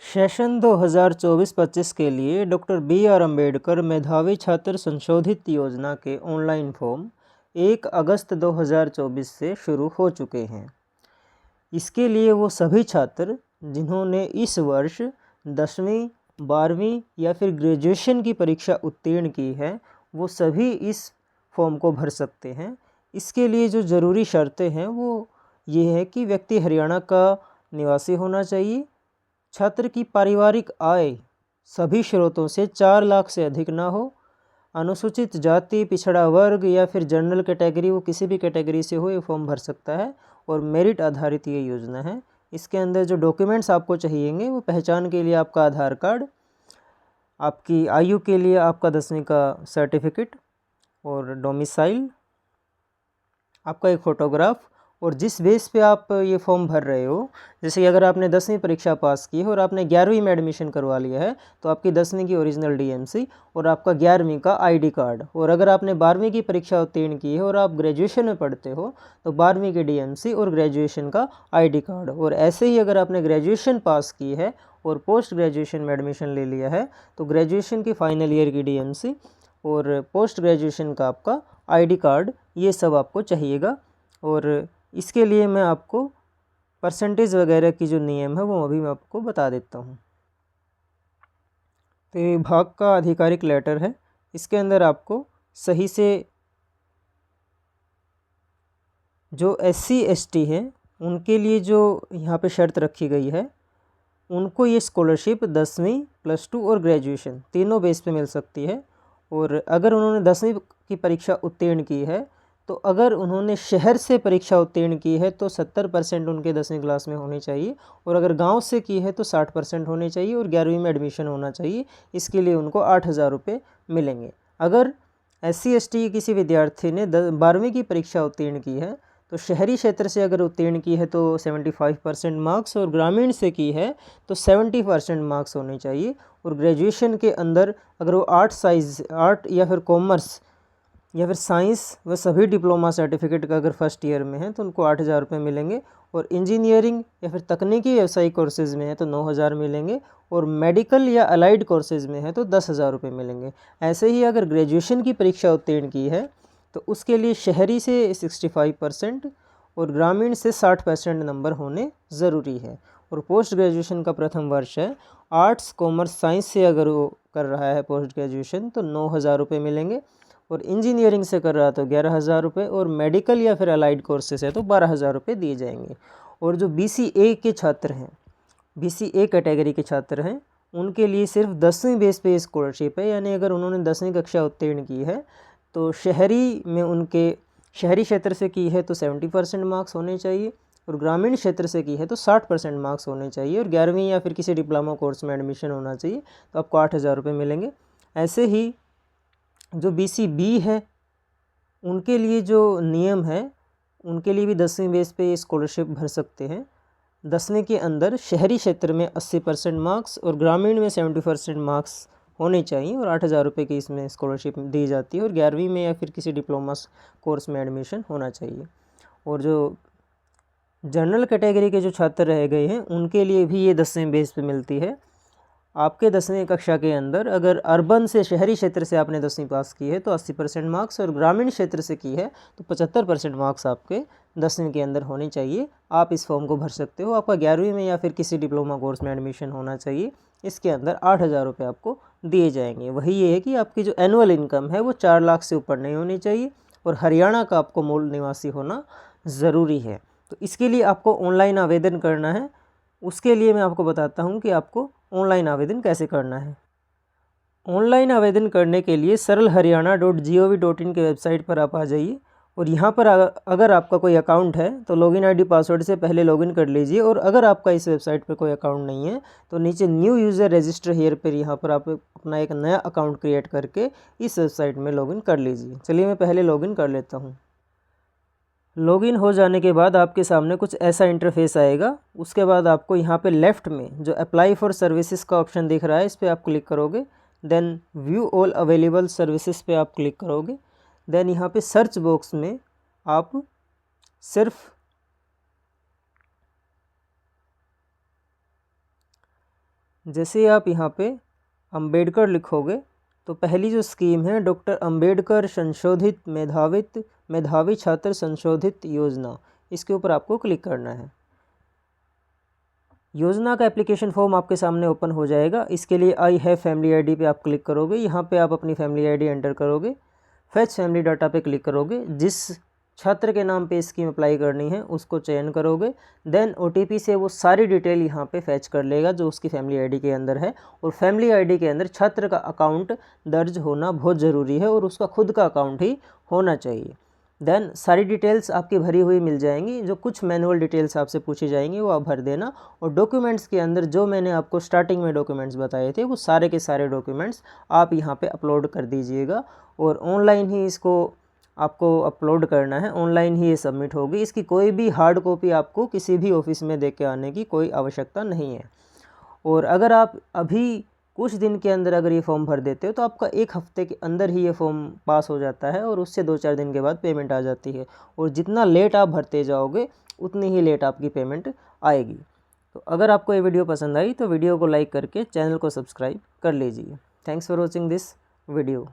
Session 2024-25 के लिए doctor B R. Ambedkar मेधावी छात्र संशोधित योजना के ऑनलाइन फॉर्म 1 अगस्त 2024 से शुरू हो चुके हैं। इसके लिए वो सभी छात्र जिन्होंने इस वर्ष 10वीं 12वीं या फिर ग्रेजुएशन की परीक्षा उत्तीर्ण की है, वो सभी इस फॉर्म को भर सकते हैं। इसके लिए जो ज़रूरी शर्तें हैं वो ये है कि व्यक्ति हरियाणा का निवासी होना चाहिए, छात्र की पारिवारिक आय सभी स्रोतों से 4 लाख से अधिक ना हो, अनुसूचित जाति, पिछड़ा वर्ग या फिर जनरल कैटेगरी, वो किसी भी कैटेगरी से हो ये फॉर्म भर सकता है और मेरिट आधारित ये योजना है। इसके अंदर जो डॉक्यूमेंट्स आपको चाहिएंगे वो पहचान के लिए आपका आधार कार्ड, आपकी आयु के लिए आपका 10वीं का सर्टिफिकेट और डोमिसाइल, आपका एक फ़ोटोग्राफ और जिस बेस पे आप ये फॉर्म भर रहे हो, जैसे कि अगर आपने 10वीं परीक्षा पास की है और आपने 11वीं में एडमिशन करवा लिया है तो आपकी 10वीं की ओरिजिनल डीएमसी और आपका 11वीं का आईडी कार्ड, और अगर आपने 12वीं की परीक्षा उत्तीर्ण की है और आप ग्रेजुएशन में पढ़ते हो तो 12वीं की डीएमसी और ग्रेजुएशन का आईडी कार्ड, और ऐसे ही अगर आपने ग्रेजुएशन पास की है और पोस्ट ग्रेजुएशन में एडमिशन ले लिया है तो ग्रेजुएशन की फाइनल ईयर की डीएमसी और पोस्ट ग्रेजुएशन का आपका आईडी कार्ड, ये सब आपको चाहिएगा। और इसके लिए मैं आपको परसेंटेज वगैरह की जो नियम है वो अभी मैं आपको बता देता हूँ। तो ये विभाग का आधिकारिक लेटर है, इसके अंदर आपको सही से जो SC ST हैं उनके लिए जो यहाँ पे शर्त रखी गई है, उनको ये स्कॉलरशिप 10वीं +2 और ग्रेजुएशन तीनों बेस पे मिल सकती है। और अगर उन्होंने 10वीं की परीक्षा उत्तीर्ण की है तो अगर उन्होंने शहर से परीक्षा उत्तीर्ण की है तो 70% उनके 10वीं क्लास में होनी चाहिए, और अगर गांव से की है तो 60% होने चाहिए और 11वीं में एडमिशन होना चाहिए। इसके लिए उनको 8,000 रुपये मिलेंगे। अगर SC ST किसी विद्यार्थी ने 12वीं की परीक्षा उत्तीर्ण की है तो शहरी क्षेत्र से अगर उत्तीर्ण की है तो 75% मार्क्स, और ग्रामीण से की है तो 70% मार्क्स होने चाहिए। और ग्रेजुएशन के अंदर अगर वो आर्ट या फिर कॉमर्स या फिर साइंस व सभी डिप्लोमा सर्टिफिकेट का अगर फर्स्ट ईयर में है तो उनको 8,000 रुपये मिलेंगे, और इंजीनियरिंग या फिर तकनीकी व्यवसायिक कोर्सेज़ में है तो 9,000 मिलेंगे, और मेडिकल या अलाइड कोर्सेज़ में है तो 10,000 रुपये मिलेंगे। ऐसे ही अगर ग्रेजुएशन की परीक्षा उत्तीर्ण की है तो उसके लिए शहरी से 65% और ग्रामीण से 60% नंबर होने ज़रूरी है। और पोस्ट ग्रेजुएशन का प्रथम वर्ष है, आर्ट्स कॉमर्स साइंस से अगर वो कर रहा है पोस्ट ग्रेजुएशन तो 9,000 रुपये मिलेंगे, और इंजीनियरिंग से कर रहा तो 11,000 रुपये, और मेडिकल या फिर अलाइड कोर्सेस है तो 12,000 रुपये दिए जाएंगे। और जो BCA के छात्र हैं, BCA कैटेगरी के छात्र हैं, उनके लिए सिर्फ 10वीं बेस पे स्कॉलरशिप है, यानी अगर उन्होंने 10वीं कक्षा उत्तीर्ण की है तो शहरी में उनके शहरी क्षेत्र से की है तो 70% मार्क्स होने चाहिए, और ग्रामीण क्षेत्र से की है तो 60% मार्क्स होने चाहिए, और 11वीं या फिर किसी डिप्लोमा कोर्स में एडमिशन होना चाहिए तो आपको 8,000 रुपये मिलेंगे। ऐसे ही जो BCB है उनके लिए जो नियम है, उनके लिए भी 10वीं बेस पे स्कॉलरशिप भर सकते हैं। 10वीं के अंदर शहरी क्षेत्र में 80% मार्क्स और ग्रामीण में 70% मार्क्स होने चाहिए, और 8,000 रुपये की इसमें स्कॉलरशिप दी जाती है, और 11वीं में या फिर किसी डिप्लोमा कोर्स में एडमिशन होना चाहिए। और जो जनरल कैटेगरी के जो छात्र रह गए हैं उनके लिए भी ये 10वीं बेस पे मिलती है। आपके 10वीं कक्षा के अंदर अगर अर्बन से शहरी क्षेत्र से आपने 10वीं पास की है तो 80% मार्क्स, और ग्रामीण क्षेत्र से की है तो 75% मार्क्स आपके 10वीं के अंदर होने चाहिए। आप इस फॉर्म को भर सकते हो। आपका 11वीं में या फिर किसी डिप्लोमा कोर्स में एडमिशन होना चाहिए। इसके अंदर 8,000 रुपये आपको दिए जाएंगे। वही ये है कि आपकी जो एनुअल इनकम है वो 4 लाख से ऊपर नहीं होनी चाहिए, और हरियाणा का आपको मूल निवासी होना ज़रूरी है। तो इसके लिए आपको ऑनलाइन आवेदन करना है। उसके लिए मैं आपको बताता हूँ कि आपको ऑनलाइन आवेदन कैसे करना है। ऑनलाइन आवेदन करने के लिए saralharyana.gov.in के वेबसाइट पर आप आ जाइए, और यहाँ पर अगर आपका कोई अकाउंट है तो लॉगिन आईडी पासवर्ड से पहले लॉगिन कर लीजिए, और अगर आपका इस वेबसाइट पर कोई अकाउंट नहीं है तो नीचे न्यू यूज़र रजिस्टर हेयर पर यहाँ पर आप अपना एक नया अकाउंट क्रिएट करके इस वेबसाइट में लॉगिन कर लीजिए। चलिए मैं पहले लॉगिन कर लेता हूँ। लॉगिन हो जाने के बाद आपके सामने कुछ ऐसा इंटरफेस आएगा। उसके बाद आपको यहाँ पे लेफ़्ट में जो अप्लाई फॉर सर्विसेज का ऑप्शन दिख रहा है इस पर आप क्लिक करोगे। Then view all available services पे आप क्लिक करोगे। देन यहाँ पे सर्च बॉक्स में आप जैसे आप यहाँ पे अंबेडकर लिखोगे तो पहली जो स्कीम है डॉक्टर अंबेडकर संशोधित मेधावी छात्र संशोधित योजना, इसके ऊपर आपको क्लिक करना है। योजना का एप्लीकेशन फॉर्म आपके सामने ओपन हो जाएगा। इसके लिए आई हैव फैमिली आईडी पे आप क्लिक करोगे। यहाँ पे आप अपनी फैमिली आईडी एंटर करोगे। फैच फैमिली डाटा पे क्लिक करोगे। जिस छात्र के नाम पे स्कीम अप्लाई करनी है उसको चयन करोगे। देन OTP से वो सारी डिटेल यहाँ पे फैच कर लेगा जो उसकी फैमिली आईडी के अंदर है। और फैमिली आईडी के अंदर छात्र का अकाउंट दर्ज होना बहुत ज़रूरी है और उसका खुद का अकाउंट ही होना चाहिए। देन सारी डिटेल्स आपकी भरी हुई मिल जाएंगी। जो कुछ मैनुअल डिटेल्स आपसे पूछी जाएंगी वो आप भर देना। और डॉक्यूमेंट्स के अंदर जो मैंने आपको स्टार्टिंग में डॉक्यूमेंट्स बताए थे वो सारे के सारे डॉक्यूमेंट्स आप यहाँ पे अपलोड कर दीजिएगा। और ऑनलाइन ही इसको आपको अपलोड करना है, ऑनलाइन ही ये सबमिट होगी। इसकी कोई भी हार्ड कॉपी आपको किसी भी ऑफिस में दे के आने की कोई आवश्यकता नहीं है। और अगर आप अभी कुछ दिन के अंदर अगर ये फॉर्म भर देते हो तो आपका 1 हफ्ते के अंदर ही ये फॉर्म पास हो जाता है और उससे 2-4 दिन के बाद पेमेंट आ जाती है। और जितना लेट आप भरते जाओगे उतनी ही लेट आपकी पेमेंट आएगी। तो अगर आपको ये वीडियो पसंद आई तो वीडियो को लाइक करके चैनल को सब्सक्राइब कर लीजिए। Thanks for watching this video.